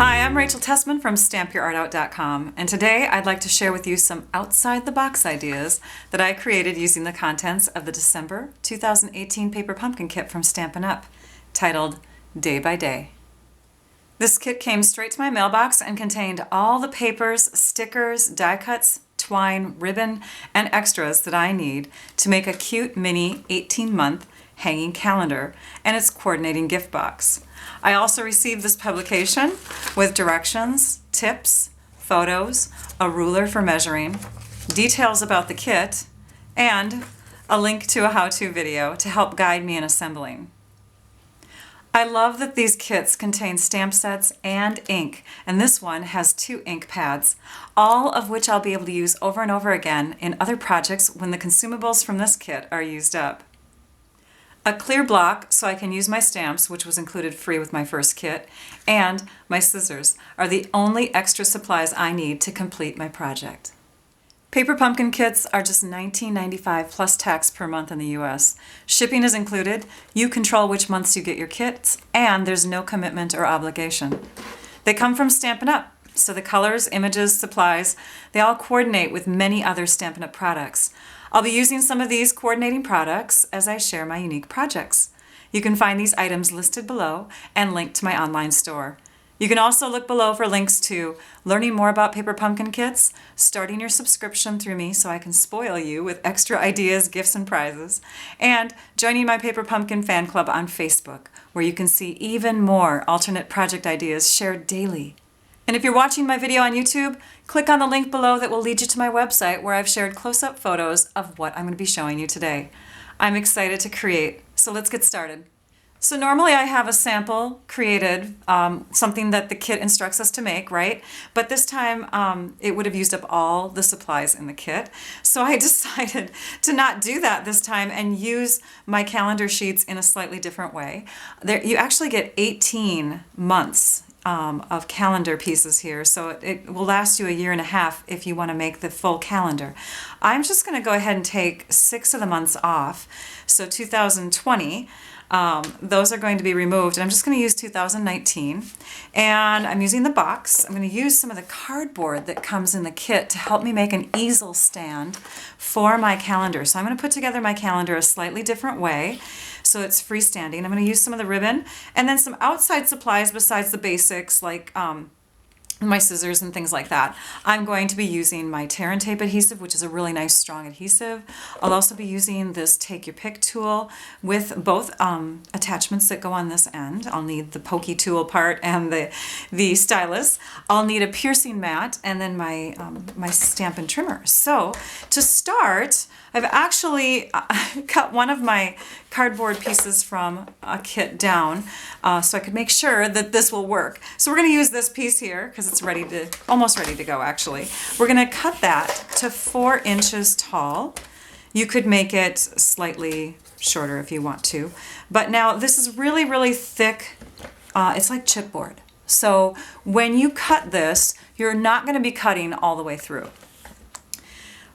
Hi, I'm Rachel Tessman from StampYourArtOut.com, and today I'd like to share with you some outside-the-box ideas that I created using the contents of the December 2018 Paper Pumpkin Kit from Stampin' Up, titled Day by Day. This kit came straight to my mailbox and contained all the papers, stickers, die cuts, twine, ribbon, and extras that I need to make a cute mini 18-month hanging calendar and its coordinating gift box. I also received this publication with directions, tips, photos, a ruler for measuring, details about the kit, and a link to a how-to video to help guide me in assembling. I love that these kits contain stamp sets and ink, and this one has 2 ink pads, all of which I'll be able to use over and over again in other projects when the consumables from this kit are used up. A clear block so I can use my stamps, which was included free with my first kit, and my scissors are the only extra supplies I need to complete my project. Paper pumpkin kits are just $19.95 plus tax per month in the US. Shipping is included, you control which months you get your kits, and there's no commitment or obligation. They come from Stampin' Up, so the colors, images, supplies, they all coordinate with many other Stampin' Up products. I'll be using some of these coordinating products as I share my unique projects. You can find these items listed below and linked to my online store. You can also look below for links to learning more about Paper Pumpkin kits, starting your subscription through me so I can spoil you with extra ideas, gifts, and prizes, and joining my Paper Pumpkin fan club on Facebook, where you can see even more alternate project ideas shared daily. And if you're watching my video on YouTube, click on the link below that will lead you to my website where I've shared close-up photos of what I'm going to be showing you today. I'm excited to create, so let's get started. So normally I have a sample created, something that the kit instructs us to make, right? But this time it would have used up all the supplies in the kit. So I decided to not do that this time and use my calendar sheets in a slightly different way. You actually get 18 months of calendar pieces here, so it will last you a year and a half if you want to make the full calendar. I'm just going to go ahead and take 6 of the months off, so 2020, those are going to be removed, and I'm just going to use 2019, and I'm using the box. I'm going to use some of the cardboard that comes in the kit to help me make an easel stand for my calendar. So I'm going to put together my calendar a slightly different way so it's freestanding. I'm going to use some of the ribbon and then some outside supplies besides the basics like my scissors and things like that. I'm going to be using my tear and tape adhesive, which is a really nice strong adhesive. I'll also be using this take your pick tool with both attachments that go on this end. I'll need the pokey tool part and the stylus. I'll need a piercing mat and then my my Stampin' trimmer. So to start, I've actually cut one of my cardboard pieces from a kit down so I could make sure that this will work. So we're going to use this piece here because it's almost ready to go actually. We're going to cut that to 4 inches tall. You could make it slightly shorter if you want to. But now this is really, really thick. It's like chipboard. So when you cut this, you're not going to be cutting all the way through.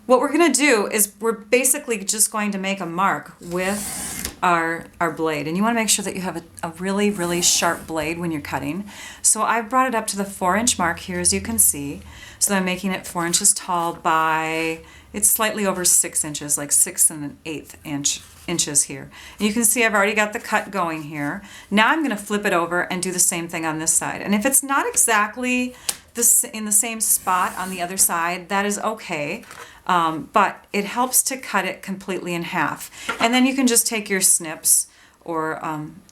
What we're going to do is we're basically just going to make a mark with our blade. And you want to make sure that you have a really, really sharp blade when you're cutting. So I've brought it up to the 4-inch mark here, as you can see. So I'm making it 4 inches tall by, it's slightly over 6 inches, like 6 1/8 inches here. And you can see I've already got the cut going here. Now I'm going to flip it over and do the same thing on this side. And if it's not exactly in the same spot on the other side, that is okay. But it helps to cut it completely in half. And then you can just take your snips or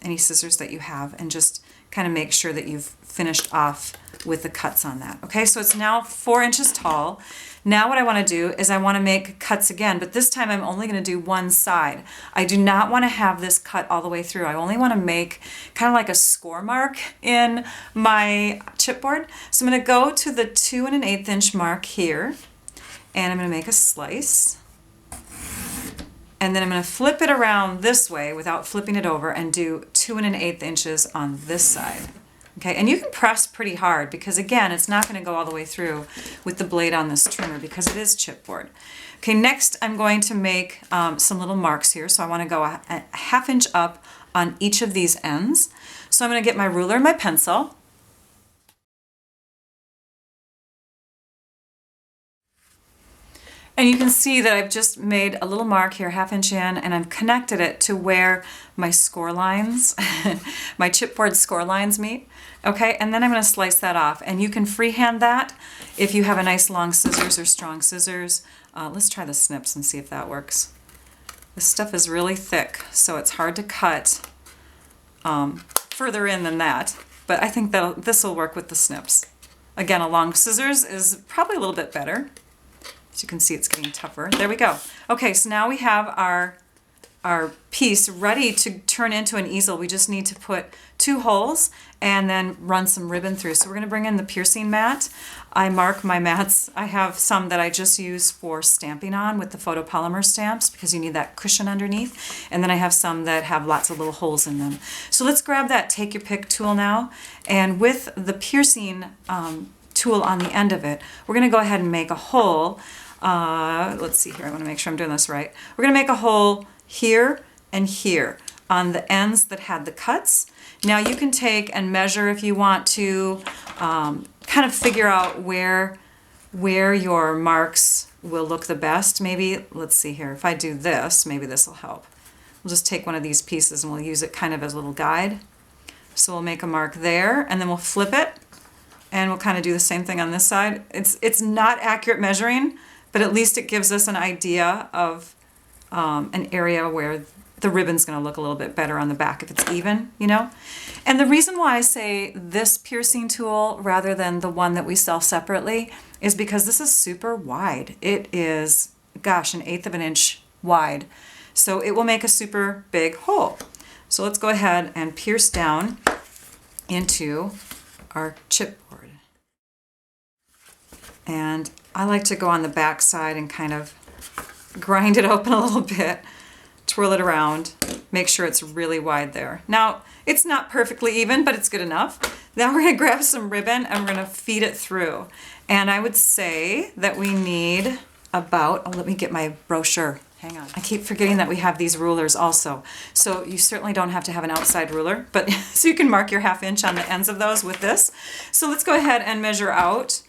any scissors that you have and just kind of make sure that you've finished off with the cuts on that. Okay, so it's now 4 inches tall. Now what I want to do is I want to make cuts again, but this time I'm only going to do one side. I do not want to have this cut all the way through. I only want to make kind of like a score mark in my chipboard. So I'm going to go to the 2 1/8 inch mark here. And I'm going to make a slice, and then I'm going to flip it around this way without flipping it over and do 2 1/8 inches on this side. Okay, and you can press pretty hard because again, it's not going to go all the way through with the blade on this trimmer because it is chipboard. Okay, next I'm going to make some little marks here. So I want to go a 1/2 inch up on each of these ends. So I'm going to get my ruler and my pencil. And you can see that I've just made a little mark here, 1/2 inch in, and I've connected it to where my score lines, my chipboard score lines meet. Okay, and then I'm going to slice that off. And you can freehand that if you have a nice long scissors or strong scissors. Let's try the snips and see if that works. This stuff is really thick, so it's hard to cut further in than that. But I think that this will work with the snips. Again, a long scissors is probably a little bit better. As you can see, it's getting tougher. There we go. Okay, so now we have our piece ready to turn into an easel. We just need to put 2 holes and then run some ribbon through. So we're going to bring in the piercing mat. I mark my mats. I have some that I just use for stamping on with the photopolymer stamps because you need that cushion underneath. And then I have some that have lots of little holes in them. So let's grab that take your pick tool now. And with the piercing tool on the end of it, we're going to go ahead and make a hole. Let's see here, I want to make sure I'm doing this right. We're going to make a hole here and here on the ends that had the cuts. Now you can take and measure if you want to kind of figure out where your marks will look the best. Maybe, let's see here, if I do this, maybe this will help. We'll just take one of these pieces and we'll use it kind of as a little guide. So we'll make a mark there and then we'll flip it and we'll kind of do the same thing on this side. It's not accurate measuring, but at least it gives us an idea of an area where the ribbon's going to look a little bit better on the back if it's even, you know? And the reason why I say this piercing tool rather than the one that we sell separately is because this is super wide. It is, gosh, 1/8 of an inch wide. So it will make a super big hole. So let's go ahead and pierce down into our chipboard. And I like to go on the back side and kind of grind it open a little bit, twirl it around, make sure it's really wide there. Now, it's not perfectly even, but it's good enough. Now we're going to grab some ribbon and we're going to feed it through. And I would say that we need about, oh, let me get my brochure. Hang on. I keep forgetting that we have these rulers also. So you certainly don't have to have an outside ruler, but so you can mark your 1/2 inch on the ends of those with this. So let's go ahead and measure out.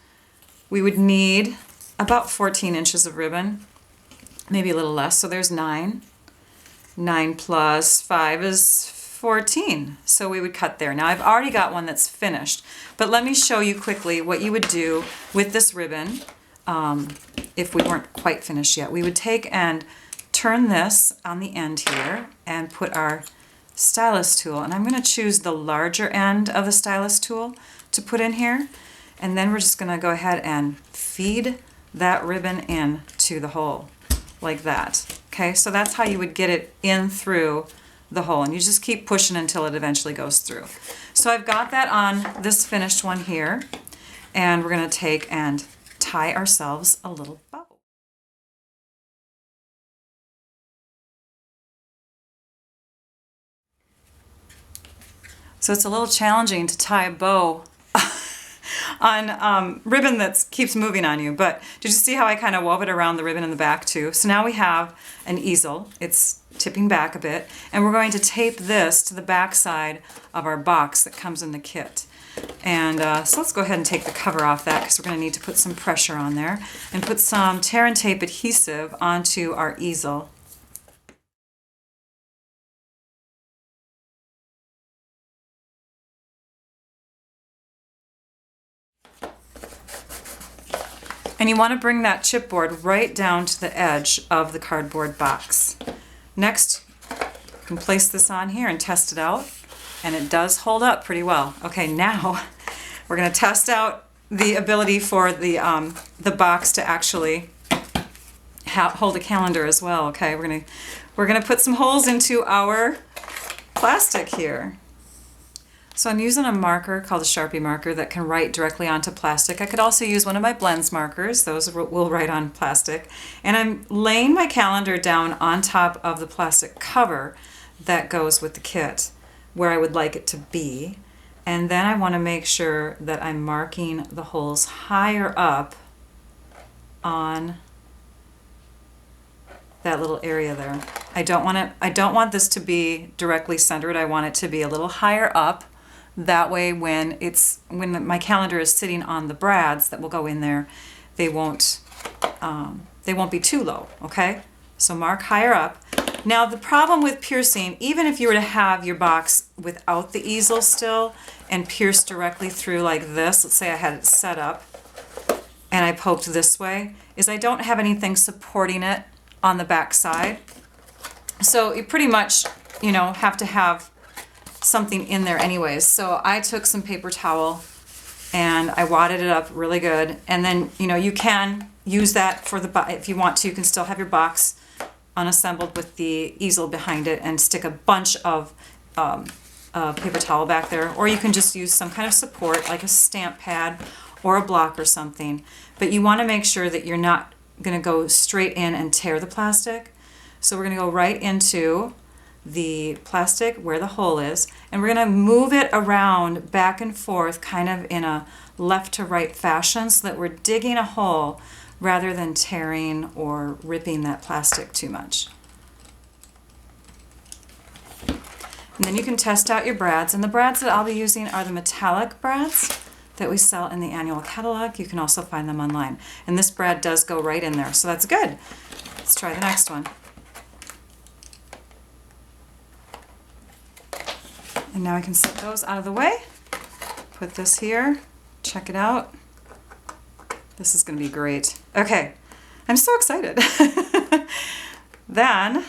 We would need about 14 inches of ribbon, maybe a little less. So there's 9. 9 plus 5 is 14. So we would cut there. Now I've already got one that's finished, but let me show you quickly what you would do with this ribbon if we weren't quite finished yet. We would take and turn this on the end here and put our stylus tool, and I'm going to choose the larger end of the stylus tool to put in here, and then we're just going to go ahead and feed that ribbon in to the hole like that. Okay, so that's how you would get it in through the hole, and you just keep pushing until it eventually goes through. So I've got that on this finished one here, and we're going to take and tie ourselves a little bow. So it's a little challenging to tie a bow on ribbon that keeps moving on you, but did you see how I kind of wove it around the ribbon in the back too? So now we have an easel. It's tipping back a bit, and we're going to tape this to the back side of our box that comes in the kit. And so let's go ahead and take the cover off that because we're going to need to put some pressure on there and put some tear and tape adhesive onto our easel. And you want to bring that chipboard right down to the edge of the cardboard box. Next, you can place this on here and test it out, and it does hold up pretty well. Okay, now we're going to test out the ability for the box to actually hold a calendar as well. Okay, we're gonna put some holes into our plastic here. So I'm using a marker called a Sharpie marker that can write directly onto plastic. I could also use one of my blends markers. Those will write on plastic. And I'm laying my calendar down on top of the plastic cover that goes with the kit where I would like it to be. And then I want to make sure that I'm marking the holes higher up on that little area there. I don't want this to be directly centered. I want it to be a little higher up. That way when my calendar is sitting on the brads that will go in there, they won't they won't be too low, okay? So mark higher up. Now the problem with piercing, even if you were to have your box without the easel still and pierce directly through like this, let's say I had it set up and I poked this way, is I don't have anything supporting it on the back side. So you pretty much, you know, have to have something in there anyways. So I took some paper towel and I wadded it up really good. And then, you know, you can use that for the, if you want to, you can still have your box unassembled with the easel behind it and stick a bunch of paper towel back there. Or you can just use some kind of support like a stamp pad or a block or something. But you want to make sure that you're not going to go straight in and tear the plastic. So we're going to go right into the plastic where the hole is, and we're going to move it around back and forth kind of in a left to right fashion so that we're digging a hole rather than tearing or ripping that plastic too much. And then you can test out your brads, and the brads that I'll be using are the metallic brads that we sell in the annual catalog. You can also find them online, and this brad does go right in there, so that's good. Let's try the next one. And now I can set those out of the way. Put this here, check it out. This is going to be great. Okay, I'm so excited. Then,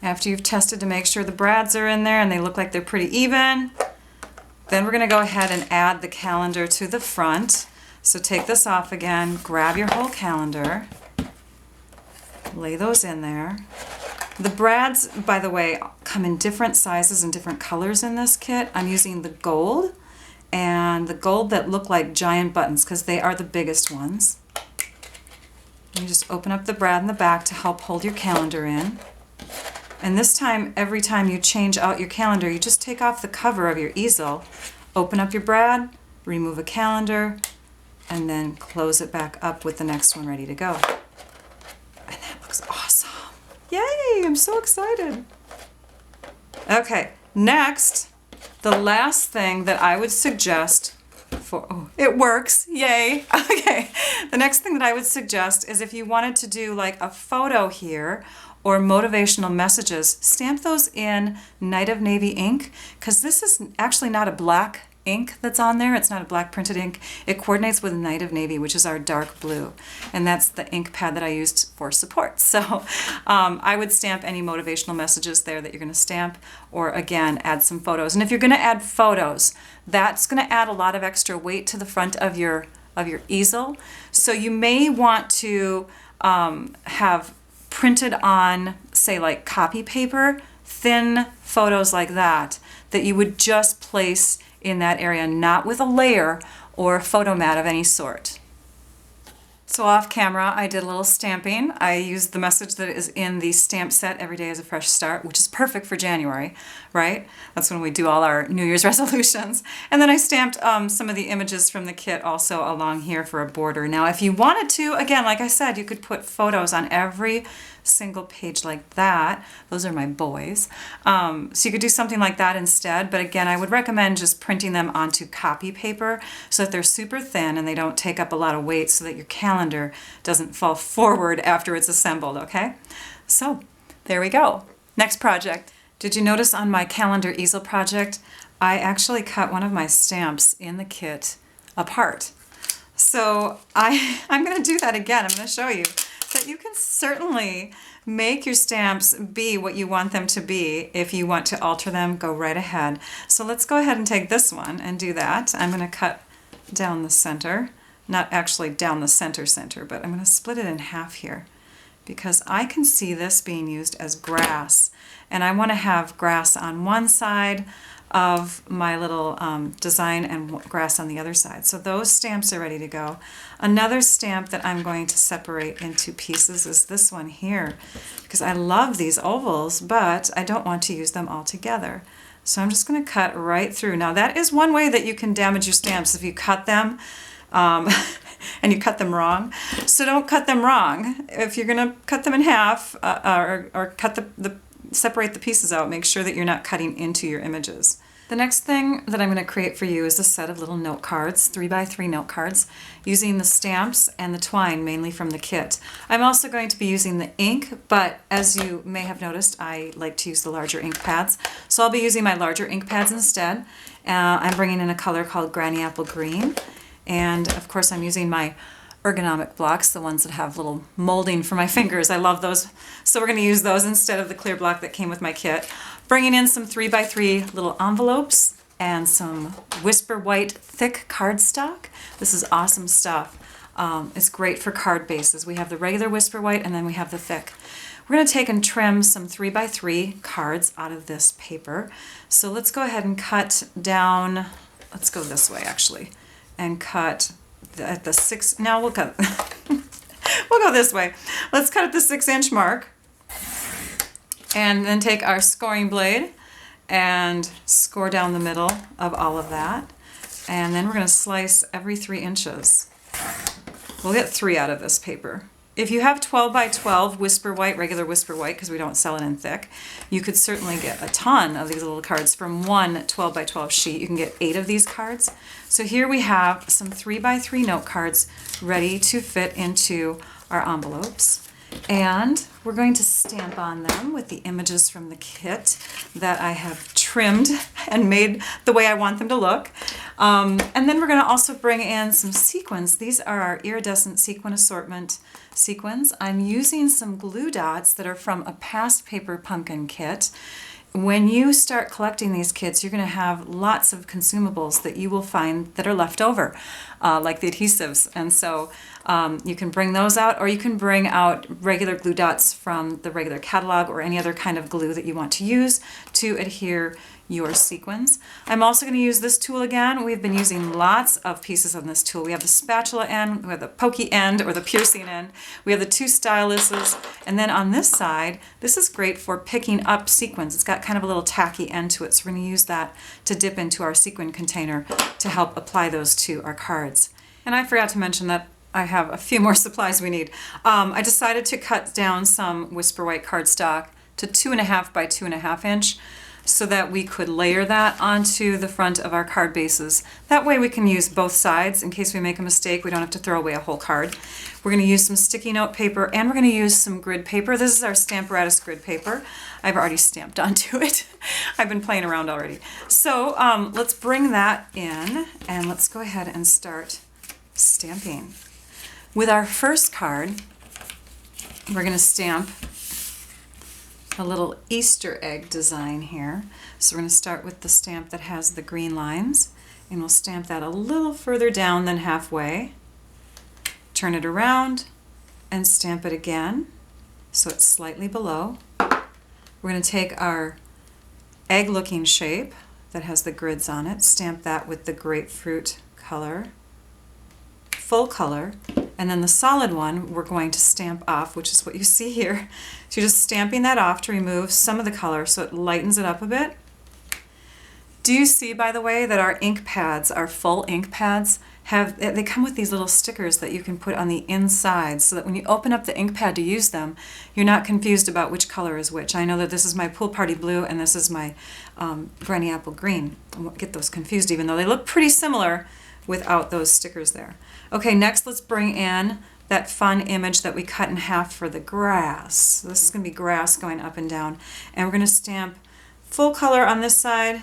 after you've tested to make sure the brads are in there and they look like they're pretty even, then we're going to go ahead and add the calendar to the front. So take this off again, grab your whole calendar, lay those in there. The brads, by the way, come in different sizes and different colors in this kit. I'm using the gold and the gold that look like giant buttons because they are the biggest ones. You just open up the brad in the back to help hold your calendar in. And this time, every time you change out your calendar, you just take off the cover of your easel, open up your brad, remove a calendar, and then close it back up with the next one ready to go. And that looks awesome. Yay, I'm so excited. Okay, next, the last thing that I would suggest for, oh, it works, yay. Okay, the next thing that I would suggest is if you wanted to do like a photo here or motivational messages, stamp those in Night of Navy ink, because this is actually not a black ink that's on there. It's not a black printed ink. It coordinates with Night of Navy, which is our dark blue. And that's the ink pad that I used for support. So I would stamp any motivational messages there that you're going to stamp, or again, add some photos. And if you're going to add photos, that's going to add a lot of extra weight to the front of your easel. So you may want to have printed on, say like copy paper, thin photos like that, that you would just place in that area, not with a layer or a photo mat of any sort. So off camera, I did a little stamping. I used the message that is in the stamp set, Every Day is a Fresh Start, which is perfect for January, right? That's when we do all our New Year's resolutions. And then I stamped some of the images from the kit also along here for a border. Now, if you wanted to, again, like I said, you could put photos on every single page like that. Those are my boys. So you could do something like that instead. But again, I would recommend just printing them onto copy paper so that they're super thin and they don't take up a lot of weight so that your calendar doesn't fall forward after it's assembled, okay? So there we go. Next project. Did you notice on my calendar easel project, I actually cut one of my stamps in the kit apart. So I'm going to do that again. I'm going to show you that you can certainly make your stamps be what you want them to be. If you want to alter them, go right ahead. So let's go ahead and take this one and do that. I'm going to cut down the center, not actually down the center, but I'm going to split it in half here because I can see this being used as grass. And I want to have grass on one side of my little design and grass on the other side. So those stamps are ready to go. Another stamp that I'm going to separate into pieces is this one here, because I love these ovals, but I don't want to use them all together. So I'm just going to cut right through. Now that is one way that you can damage your stamps if you cut them and you cut them wrong. So don't cut them wrong. If you're going to cut them in half or cut separate the pieces out, make sure that you're not cutting into your images. The next thing that I'm going to create for you is a set of little note cards, 3x3 note cards, using the stamps and the twine mainly from the kit. I'm also going to be using the ink, but as you may have noticed, I like to use the larger ink pads. So I'll be using my larger ink pads instead. I'm bringing in a color called Granny Apple Green, and of course I'm using my ergonomic blocks, the ones that have little molding for my fingers. I love those. So we're going to use those instead of the clear block that came with my kit. Bringing in some 3x3 little envelopes and some Whisper White thick cardstock. This is awesome stuff. It's great for card bases. We have the regular Whisper White and then we have the thick. We're going to take and trim some 3x3 cards out of this paper. So let's go ahead and cut down, let's go this way actually, and cut at the 6, now we'll cut, we'll go this way. Let's cut at the 6-inch mark. And then take our scoring blade and score down the middle of all of that. And then we're going to slice every 3 inches. We'll get 3 out of this paper. If you have 12x12 Whisper White, regular Whisper White, because we don't sell it in thick, you could certainly get a ton of these little cards from one 12x12 sheet. You can get 8 of these cards. So here we have some 3x3 note cards ready to fit into our envelopes. And we're going to stamp on them with the images from the kit that I have trimmed and made the way I want them to look. And then we're going to also bring in some sequins. These are our Iridescent Sequin Assortment sequins. I'm using some glue dots that are from a past paper pumpkin kit. When you start collecting these kits, you're going to have lots of consumables that you will find that are left over, like the adhesives. And so you can bring those out, or you can bring out regular glue dots from the regular catalog or any other kind of glue that you want to use to adhere your sequins. I'm also going to use this tool again. We've been using lots of pieces on this tool. We have the spatula end, we have the pokey end or the piercing end, we have the 2 styluses, and then on this side, this is great for picking up sequins. It's got kind of a little tacky end to it, so we're going to use that to dip into our sequin container to help apply those to our cards. And I forgot to mention that I have a few more supplies we need. I decided to cut down some Whisper White cardstock to 2.5 by 2.5 inch so that we could layer that onto the front of our card bases. That way we can use both sides in case we make a mistake. We don't have to throw away a whole card. We're going to use some sticky note paper and we're going to use some grid paper. This is our Stamparatus grid paper. I've already stamped onto it. I've been playing around already. So let's bring that in and let's go ahead and start stamping. With our first card, we're going to stamp a little Easter egg design here. So we're going to start with the stamp that has the green lines, and we'll stamp that a little further down than halfway. Turn it around and stamp it again so it's slightly below. We're going to take our egg-looking shape that has the grids on it, stamp that with the grapefruit color, full color, and then the solid one we're going to stamp off, which is what you see here. So you're just stamping that off to remove some of the color so it lightens it up a bit. Do you see, by the way, that our ink pads, our full ink pads, they come with these little stickers that you can put on the inside so that when you open up the ink pad to use them, you're not confused about which color is which. I know that this is my Pool Party Blue and this is my Granny Apple Green. I won't get those confused even though they look pretty similar without those stickers there. Okay, next let's bring in that fun image that we cut in half for the grass. So this is going to be grass going up and down. And we're going to stamp full color on this side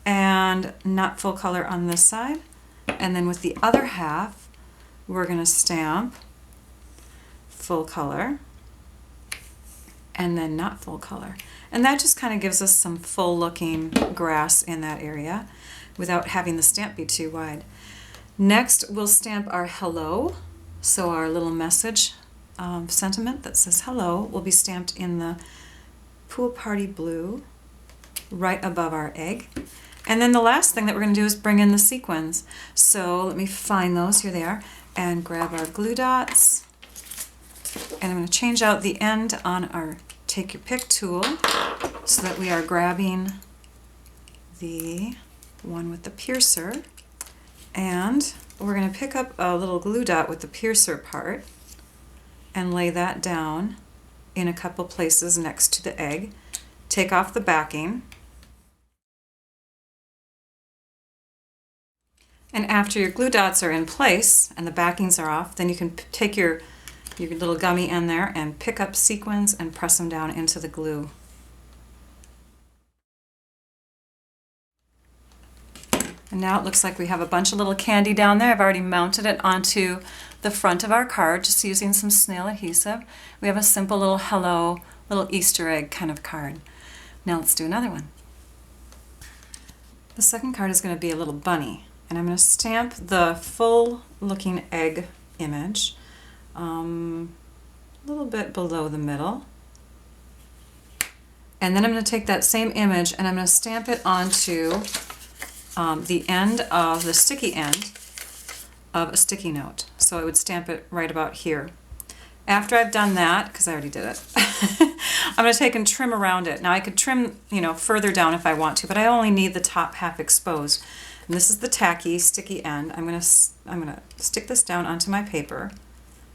and not full color on this side. And then with the other half, we're going to stamp full color and then not full color. And that just kind of gives us some full looking grass in that area without having the stamp be too wide. Next, we'll stamp our hello. So our little message sentiment that says hello will be stamped in the Pool Party Blue right above our egg. And then the last thing that we're going to do is bring in the sequins. So let me find those. Here they are. And grab our glue dots. And I'm going to change out the end on our Take Your Pick tool so that we are grabbing the one with the piercer. And we're going to pick up a little glue dot with the piercer part and lay that down in a couple places next to the egg. Take off the backing And after your glue dots are in place and the backings are off, then you can take your little gummy in there and pick up sequins and press them down into the glue. And now it looks like we have a bunch of little candy down there. I've already mounted it onto the front of our card just using some snail adhesive. We have a simple little hello, little Easter egg kind of card. Now let's do another one. The second card is going to be a little bunny. And I'm going to stamp the full looking egg image a little bit below the middle. And then I'm going to take that same image and I'm going to stamp it onto the end of the sticky end of a sticky note. So I would stamp it right about here. After I've done that, because I already did it, I'm going to take and trim around it. Now I could trim, further down if I want to, but I only need the top half exposed. And this is the tacky, sticky end. I'm going to stick this down onto my paper,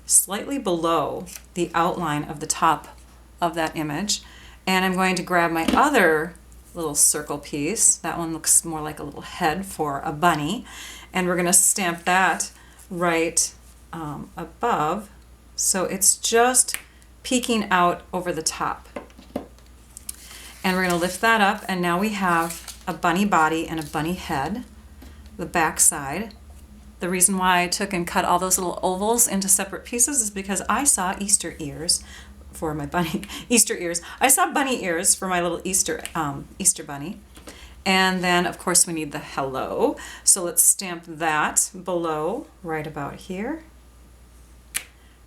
slightly below the outline of the top of that image. And I'm going to grab my other little circle piece. That one looks more like a little head for a bunny. And we're going to stamp that right above. So it's just peeking out over the top. And we're going to lift that up, and now we have a bunny body and a bunny head. The back side. The reason why I took and cut all those little ovals into separate pieces is because I saw Easter ears for my bunny. Easter ears. I saw bunny ears for my little Easter bunny. And then of course we need the hello. So let's stamp that below, right about here.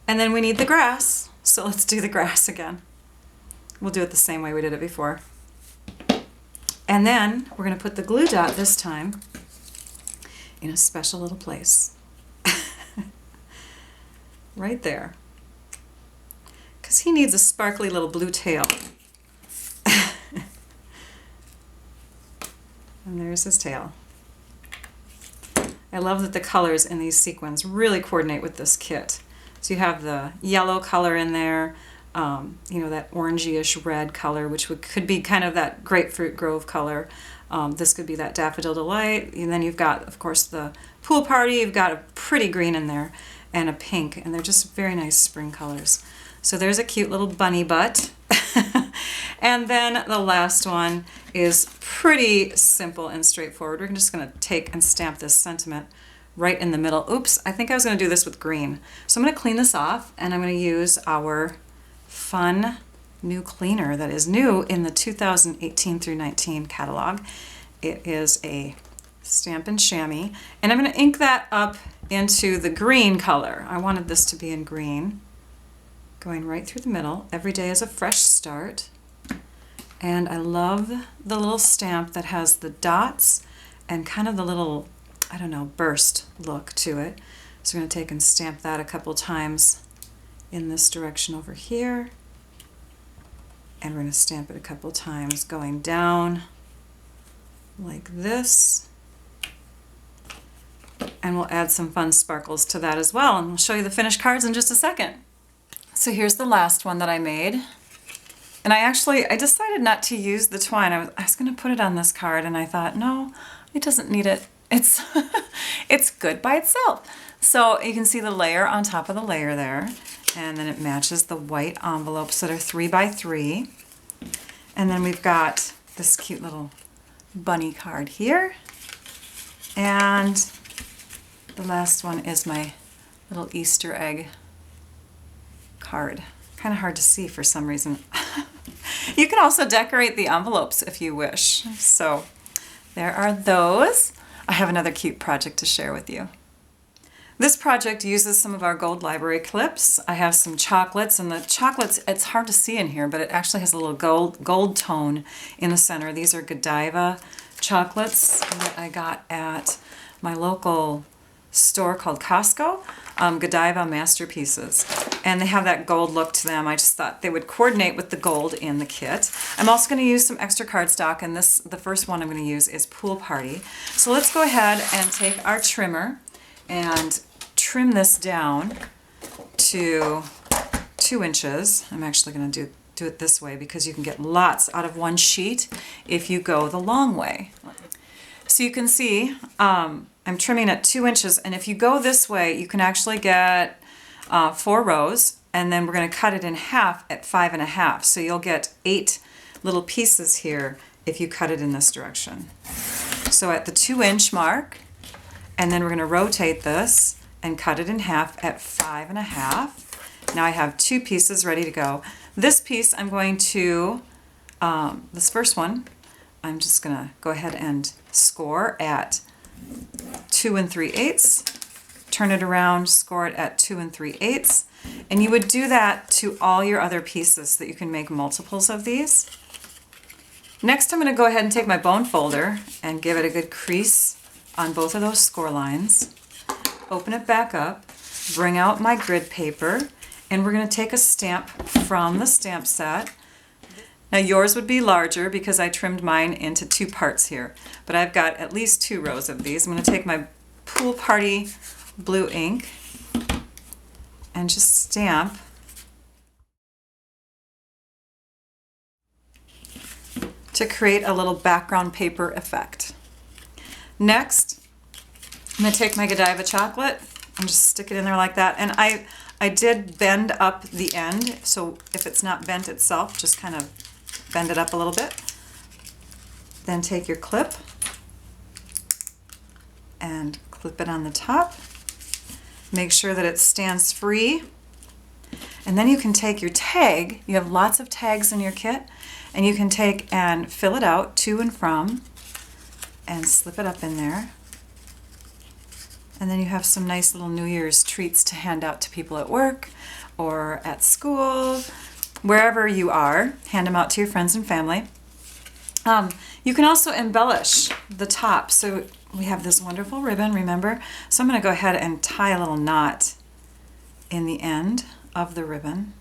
And then we need the grass. So let's do the grass again. We'll do it the same way we did it before. And then we're going to put the glue dot this time in a special little place. Right there. Because he needs a sparkly little blue tail. And there's his tail. I love that the colors in these sequins really coordinate with this kit. So you have the yellow color in there, that orangey-ish red color, which could be kind of that Grapefruit Grove color. This could be that Daffodil Delight. And then you've got, of course, the Pool Party. You've got a pretty green in there and a pink. And they're just very nice spring colors. So there's a cute little bunny butt. And then the last one is pretty simple and straightforward. We're just going to take and stamp this sentiment right in the middle. Oops, I think I was going to do this with green. So I'm going to clean this off, and I'm going to use our fun new cleaner that is new in the 2018 through 19 catalog. It is a Stampin' Chamois, and I'm going to ink that up into the green color. I wanted this to be in green, going right through the middle. Every day is a fresh start. And I love the little stamp that has the dots and kind of the little, I don't know, burst look to it. So I'm going to take and stamp that a couple times in this direction over here. And we're going to stamp it a couple times going down like this. And we'll add some fun sparkles to that as well. And we'll show you the finished cards in just a second. So here's the last one that I made. And I decided not to use the twine. I was going to put it on this card, and I thought, no, it doesn't need it. It's it's good by itself. So you can see the layer on top of the layer there, and then it matches the white envelopes that are 3 by 3. And then we've got this cute little bunny card here. And the last one is my little Easter egg card. Kind of hard to see for some reason. You can also decorate the envelopes if you wish. So there are those. I have another cute project to share with you. This project uses some of our gold library clips. I have some chocolates, and the chocolates, it's hard to see in here, but it actually has a little gold tone in the center. These are Godiva chocolates that I got at my local store called Costco, Godiva Masterpieces. And they have that gold look to them. I just thought they would coordinate with the gold in the kit. I'm also going to use some extra cardstock, and the first one I'm going to use is Pool Party. So let's go ahead and take our trimmer and trim this down to 2 inches. I'm actually going to do it this way because you can get lots out of one sheet if you go the long way. So you can see I'm trimming at 2 inches, and if you go this way, you can actually get 4 rows, and then we're going to cut it in half at 5.5. So you'll get 8 little pieces here if you cut it in this direction. So at the 2-inch mark, and then we're going to rotate this and cut it in half at 5.5. Now I have 2 pieces ready to go. This piece I'm going to, this first one, I'm just going to go ahead and score at 2 3/8. Turn it around, score it at 2 3/8. And you would do that to all your other pieces so that you can make multiples of these. Next, I'm going to go ahead and take my bone folder and give it a good crease on both of those score lines. Open it back up, bring out my grid paper, and we're going to take a stamp from the stamp set. Now yours would be larger because I trimmed mine into 2 parts here, but I've got at least 2 rows of these. I'm going to take my Pool Party blue ink and just stamp to create a little background paper effect. Next, I'm going to take my Godiva chocolate and just stick it in there like that. And I did bend up the end, so if it's not bent itself, just kind of bend it up a little bit. Then take your clip and clip it on the top. Make sure that it stands free. And then you can take your tag. You have lots of tags in your kit, and you can take and fill it out to and from and slip it up in there. And then you have some nice little New Year's treats to hand out to people at work or at school. Wherever you are, hand them out to your friends and family. You can also embellish the top. So we have this wonderful ribbon, remember? So I'm going to go ahead and tie a little knot in the end of the ribbon.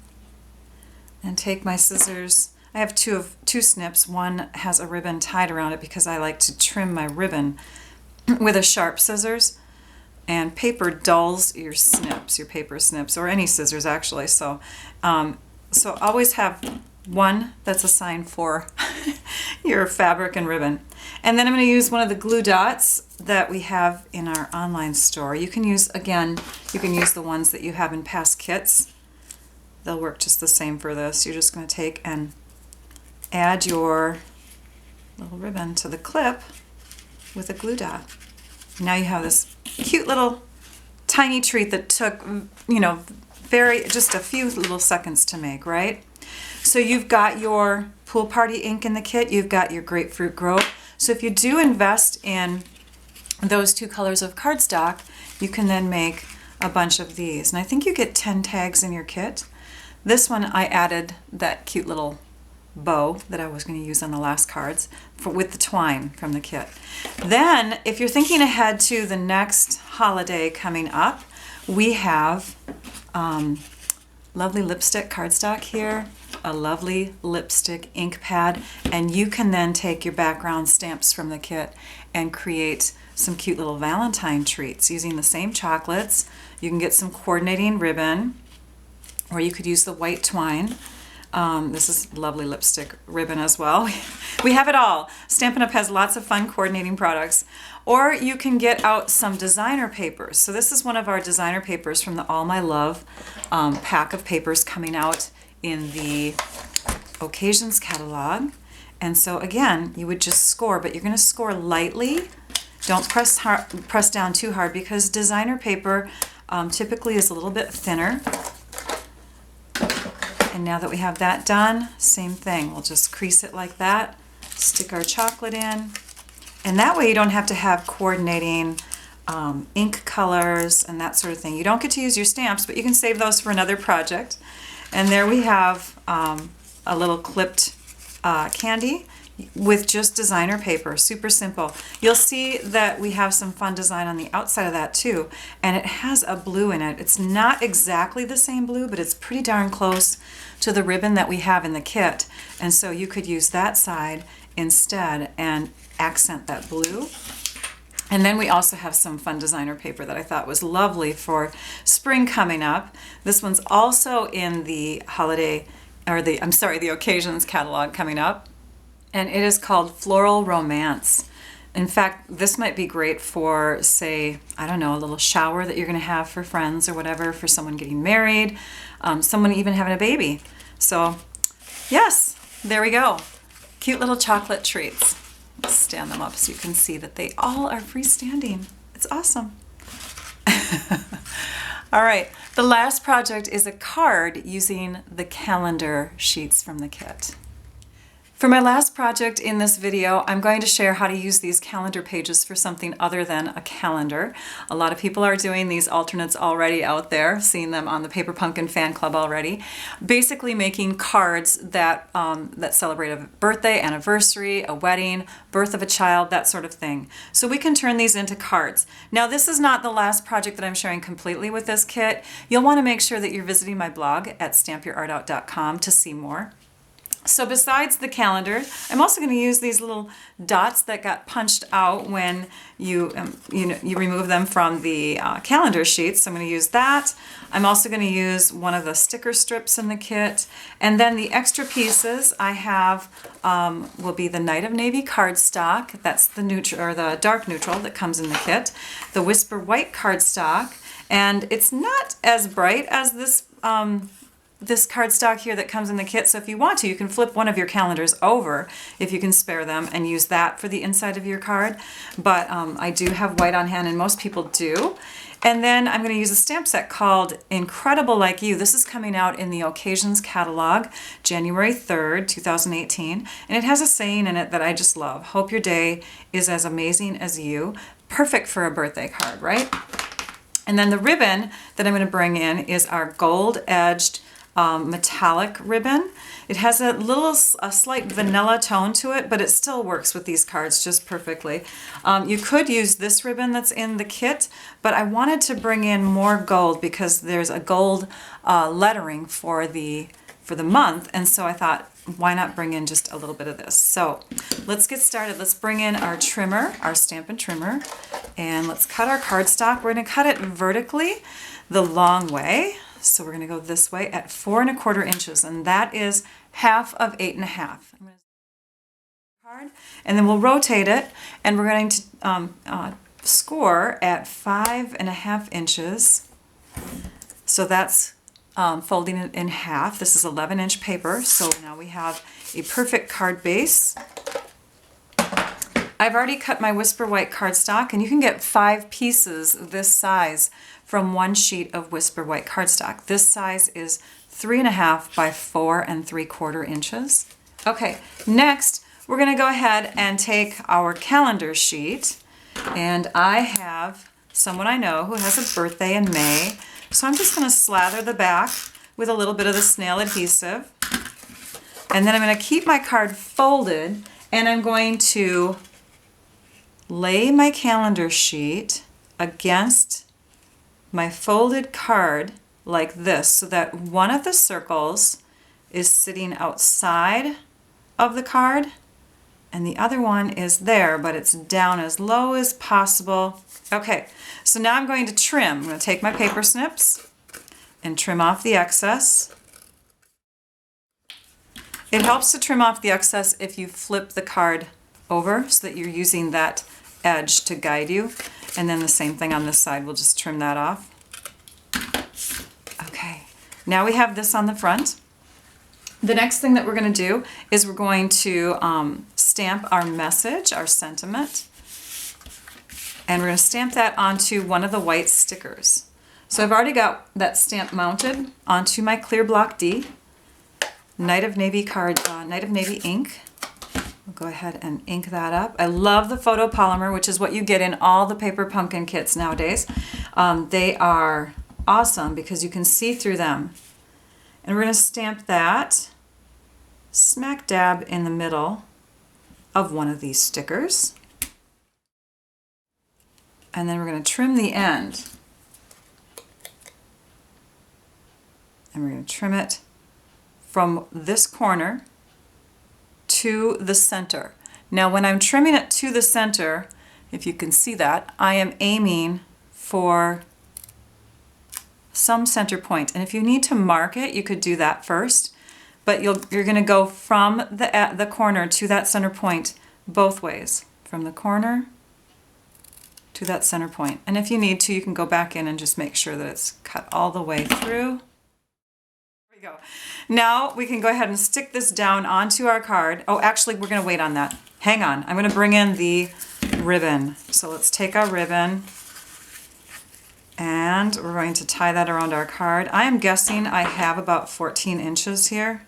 And take my scissors. I have two snips. One has a ribbon tied around it because I like to trim my ribbon with a sharp scissors. And paper dulls your snips, your paper snips, or any scissors actually. So always have one that's assigned for your fabric and ribbon. And then I'm going to use one of the glue dots that we have in our online store. You can use, again, you can use the ones that you have in past kits. They'll work just the same for this. You're just going to take and add your little ribbon to the clip with a glue dot. Now you have this cute little tiny treat that took, just a few little seconds to make, right? So you've got your Pool Party ink in the kit, you've got your Grapefruit Grove. So if you do invest in those 2 colors of cardstock, you can then make a bunch of these. And I think you get 10 tags in your kit. This one I added that cute little bow that I was going to use on the last cards with the twine from the kit. Then if you're thinking ahead to the next holiday coming up, we have lovely lipstick cardstock here, a lovely lipstick ink pad, and you can then take your background stamps from the kit and create some cute little Valentine treats using the same chocolates. You can get some coordinating ribbon, or you could use the white twine. This is lovely lipstick ribbon as well. We have it all. Stampin' Up! Has lots of fun coordinating products. Or you can get out some designer papers. So this is one of our designer papers from the All My Love pack of papers coming out in the Occasions catalog. And so again, you would just score, but you're going to score lightly. Don't press down too hard because designer paper typically is a little bit thinner. And now that we have that done, same thing. We'll just crease it like that, stick our chocolate in, and that way you don't have to have coordinating ink colors and that sort of thing. You don't get to use your stamps, but you can save those for another project. And there we have a little clipped candy with just designer paper, super simple. You'll see that we have some fun design on the outside of that too, and it has a blue in it. It's not exactly the same blue, but it's pretty darn close to the ribbon that we have in the kit, and so you could use that side instead and accent that blue. And then we also have some fun designer paper that I thought was lovely for spring coming up. This one's also in the holiday, or the Occasions catalog coming up. And it is called Floral Romance. In fact, this might be great for, say, I don't know, a little shower that you're going to have for friends or whatever, for someone getting married, someone even having a baby. So yes, there we go. Cute little chocolate treats. Let's stand them up so you can see that they all are freestanding. It's awesome. All right, the last project is a card using the calendar sheets from the kit. For my last project in this video, I'm going to share how to use these calendar pages for something other than a calendar. A lot of people are doing these alternates already out there, seeing them on the Paper Pumpkin fan club already. Basically making cards that, that celebrate a birthday, anniversary, a wedding, birth of a child, that sort of thing. So we can turn these into cards. Now this is not the last project that I'm sharing completely with this kit. You'll want to make sure that you're visiting my blog at stampyourartout.com to see more. So besides the calendar, I'm also going to use these little dots that got punched out when you remove them from the calendar sheets. So I'm going to use that. I'm also going to use one of the sticker strips in the kit. And then the extra pieces I have will be the Night of Navy cardstock. That's the neutral or the dark neutral that comes in the kit. The Whisper White cardstock, and it's not as bright as this this cardstock here that comes in the kit. So if you want to, you can flip one of your calendars over if you can spare them and use that for the inside of your card. But I do have white on hand, and most people do. And then I'm going to use a stamp set called Incredible Like You. This is coming out in the Occasions catalog, January 3rd, 2018. And it has a saying in it that I just love. Hope your day is as amazing as you. Perfect for a birthday card, right? And then the ribbon that I'm going to bring in is our gold-edged metallic ribbon. It has a slight vanilla tone to it, but it still works with these cards just perfectly. You could use this ribbon that's in the kit, but I wanted to bring in more gold because there's a gold lettering for the month, and so I thought, why not bring in just a little bit of this? So let's get started. Let's bring in our trimmer, our Stampin' Trimmer, and let's cut our cardstock. We're going to cut it vertically the long way. So we're going to go this way at 4 1/4 inches, and that is half of 8 1/2. I'm going to card, and then we'll rotate it, and we're going to score at 5 1/2 inches. So that's folding it in half. This is 11-inch paper, so now we have a perfect card base. I've already cut my Whisper White cardstock, and you can get 5 pieces this size from one sheet of Whisper White cardstock. This size is 3 1/2 by 4 3/4 inches. Okay, next we're going to go ahead and take our calendar sheet, and I have someone I know who has a birthday in May, so I'm just going to slather the back with a little bit of the snail adhesive, and then I'm going to keep my card folded, and I'm going to lay my calendar sheet against my folded card like this, so that one of the circles is sitting outside of the card and the other one is there, but it's down as low as possible. Okay, so now I'm going to trim. I'm going to take my paper snips and trim off the excess. It helps to trim off the excess if you flip the card over so that you're using that edge to guide you. And then the same thing on this side, we'll just trim that off. Okay, now we have this on the front. The next thing that we're going to do is we're going to stamp our message, our sentiment, and we're going to stamp that onto one of the white stickers. So I've already got that stamp mounted onto my clear block D, Night of Navy ink. I'll go ahead and ink that up. I love the photopolymer, which is what you get in all the Paper Pumpkin kits nowadays. They are awesome because you can see through them. And we're going to stamp that smack dab in the middle of one of these stickers. And then we're going to trim the end. And we're going to trim it from this corner to the center. Now when I'm trimming it to the center, if you can see that, I am aiming for some center point. And if you need to mark it, you could do that first, but you're going to go from the corner to that center point both ways, from the corner to that center point. And if you need to, you can go back in and just make sure that it's cut all the way through. There we go. Now we can go ahead and stick this down onto our card. Oh, actually, we're going to wait on that. Hang on. I'm going to bring in the ribbon. So let's take our ribbon and we're going to tie that around our card. I am guessing I have about 14 inches here.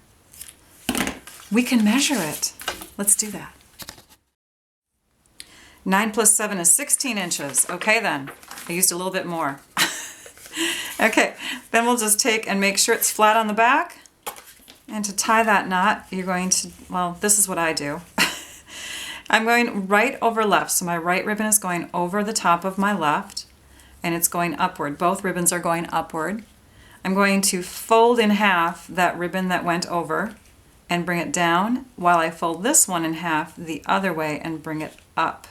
We can measure it. Let's do that. 9 plus 7 is 16 inches. Okay then, I used a little bit more. Okay, then we'll just take and make sure it's flat on the back. And to tie that knot, you're going to, well, this is what I do. I'm going right over left. So my right ribbon is going over the top of my left and it's going upward. Both ribbons are going upward. I'm going to fold in half that ribbon that went over and bring it down while I fold this one in half the other way and bring it up.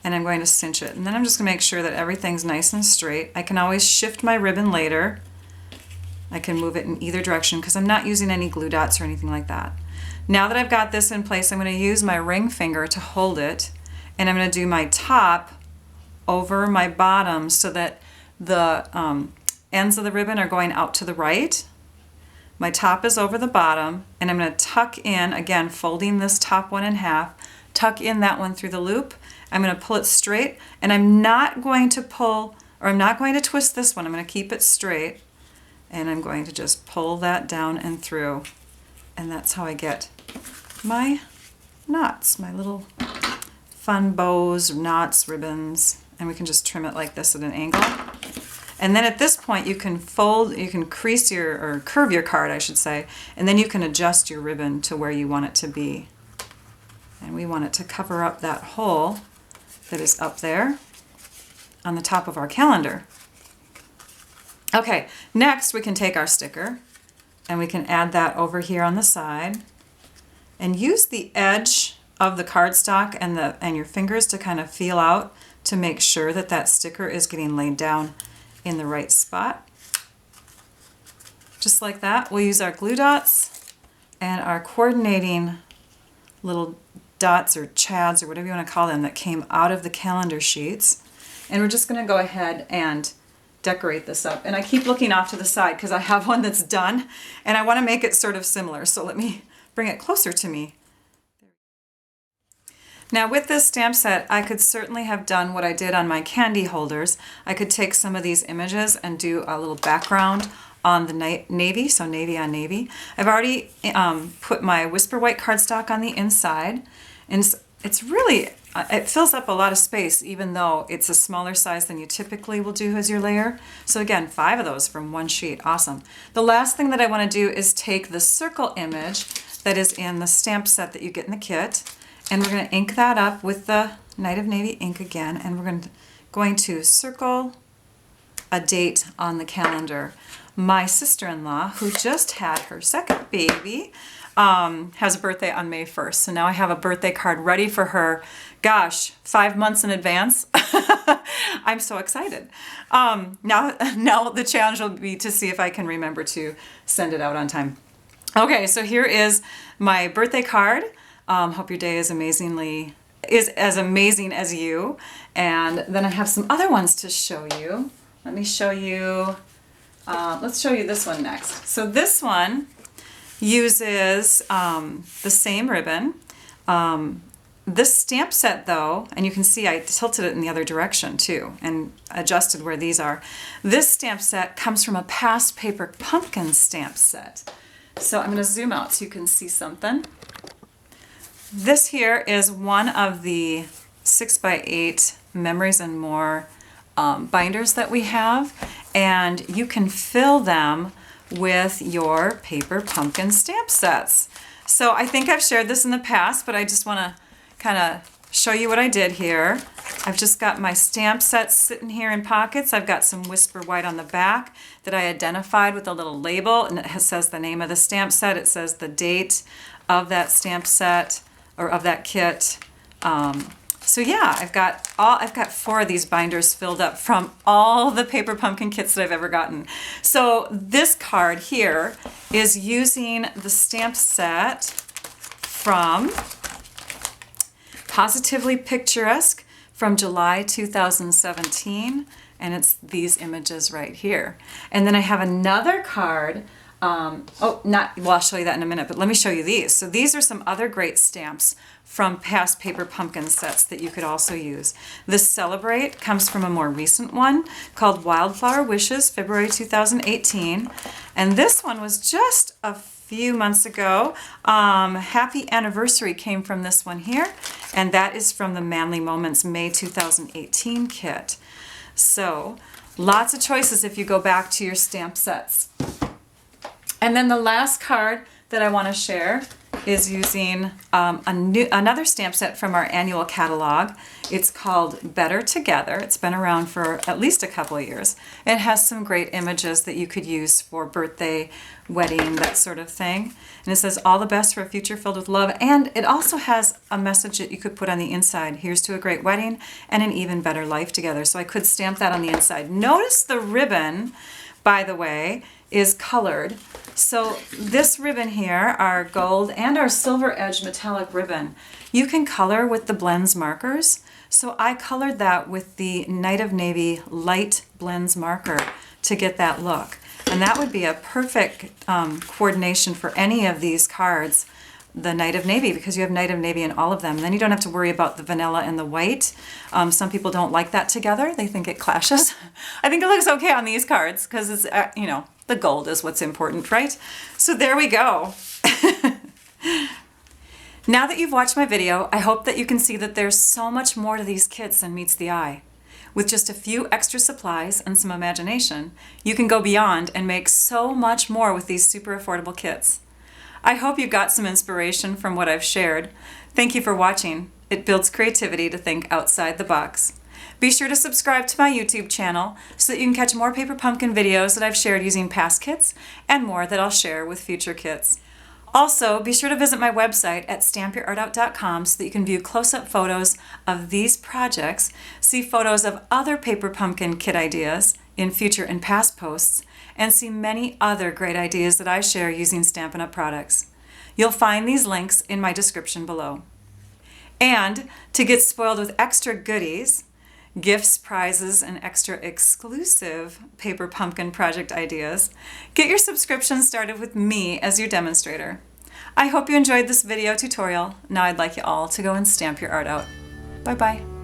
And I'm going to cinch it. And then I'm just going to make sure that everything's nice and straight. I can always shift my ribbon later. I can move it in either direction because I'm not using any glue dots or anything like that. Now that I've got this in place, I'm going to use my ring finger to hold it. And I'm going to do my top over my bottom so that the ends of the ribbon are going out to the right. My top is over the bottom, and I'm going to tuck in, again, folding this top one in half, tuck in that one through the loop. I'm going to pull it straight, and I'm not going to pull, or I'm not going to twist this one. I'm going to keep it straight, and I'm going to just pull that down and through. And that's how I get my knots, my little fun bows, knots, ribbons, and we can just trim it like this at an angle. And then at this point you can fold, you can crease your, or curve your card I should say, and then you can adjust your ribbon to where you want it to be. And we want it to cover up that hole that is up there on the top of our calendar. Okay, next we can take our sticker and we can add that over here on the side and use the edge of the cardstock and your fingers to kind of feel out to make sure that that sticker is getting laid down in the right spot. Just like that, we'll use our glue dots and our coordinating little dots or chads or whatever you want to call them that came out of the calendar sheets. And we're just going to go ahead and decorate this up. And I keep looking off to the side because I have one that's done and I want to make it sort of similar. So let me bring it closer to me. Now with this stamp set, I could certainly have done what I did on my candy holders. I could take some of these images and do a little background on the navy, so navy on navy. I've already put my Whisper White cardstock on the inside, and it's really, it fills up a lot of space even though it's a smaller size than you typically will do as your layer. So again, 5 of those from one sheet, awesome. The last thing that I want to do is take the circle image that is in the stamp set that you get in the kit, and we're going to ink that up with the Night of Navy ink again, and we're going to circle a date on the calendar. My sister-in-law, who just had her second baby, has a birthday on May 1st. So now I have a birthday card ready for her, gosh, 5 months in advance. I'm so excited. Now the challenge will be to see if I can remember to send it out on time. Okay, so here is my birthday card. Hope your day is as amazing as you. And then I have some other ones to show you. Let me show you. Let's show you this one next. So this one uses the same ribbon. This stamp set though, and you can see I tilted it in the other direction too and adjusted where these are. This stamp set comes from a past paper pumpkin stamp set. So I'm going to zoom out so you can see something. This here is one of the 6x8 Memories and More binders that we have, and you can fill them with your paper pumpkin stamp sets. So I think I've shared this in the past, but I just want to kind of show you what I did here. I've just got my stamp sets sitting here in pockets. I've got some Whisper White on the back that I identified with a little label, and it says the name of the stamp set. It says the date of that stamp set or of that kit. So yeah, I've got 4 of these binders filled up from all the paper pumpkin kits that I've ever gotten. So this card here is using the stamp set from Positively Picturesque from July 2017, and it's these images right here. And then I have another card. I'll show you that in a minute, but let me show you these. So these are some other great stamps from past Paper Pumpkin sets that you could also use. This Celebrate comes from a more recent one called Wildflower Wishes, February 2018. And this one was just a few months ago. Happy Anniversary came from this one here, and that is from the Manly Moments May 2018 kit. So lots of choices if you go back to your stamp sets. And then the last card that I want to share is using another stamp set from our annual catalog. It's called Better Together. It's been around for at least a couple of years. It has some great images that you could use for birthday, wedding, that sort of thing. And it says, all the best for a future filled with love. And it also has a message that you could put on the inside. Here's to a great wedding and an even better life together. So I could stamp that on the inside. Notice the ribbon, by the way, is colored. So this ribbon here, our gold and our silver edge metallic ribbon, you can color with the blends markers. So I colored that with the Night of Navy light blends marker to get that look. And that would be a perfect coordination for any of these cards, the Night of Navy, because you have Night of Navy in all of them. And then you don't have to worry about the vanilla and the white. Some people don't like that together. They think it clashes. I think it looks okay on these cards because it's, the gold is what's important, right? So there we go. Now that you've watched my video, I hope that you can see that there's so much more to these kits than meets the eye. With just a few extra supplies and some imagination, you can go beyond and make so much more with these super affordable kits. I hope you got some inspiration from what I've shared. Thank you for watching. It builds creativity to think outside the box. Be sure to subscribe to my YouTube channel so that you can catch more Paper Pumpkin videos that I've shared using past kits and more that I'll share with future kits. Also, be sure to visit my website at stampyourartout.com so that you can view close-up photos of these projects, see photos of other Paper Pumpkin kit ideas in future and past posts, and see many other great ideas that I share using Stampin' Up! Products. You'll find these links in my description below. And to get spoiled with extra goodies, gifts, prizes, and extra exclusive Paper Pumpkin project ideas, get your subscription started with me as your demonstrator. I hope you enjoyed this video tutorial. Now I'd like you all to go and stamp your art out. Bye-bye.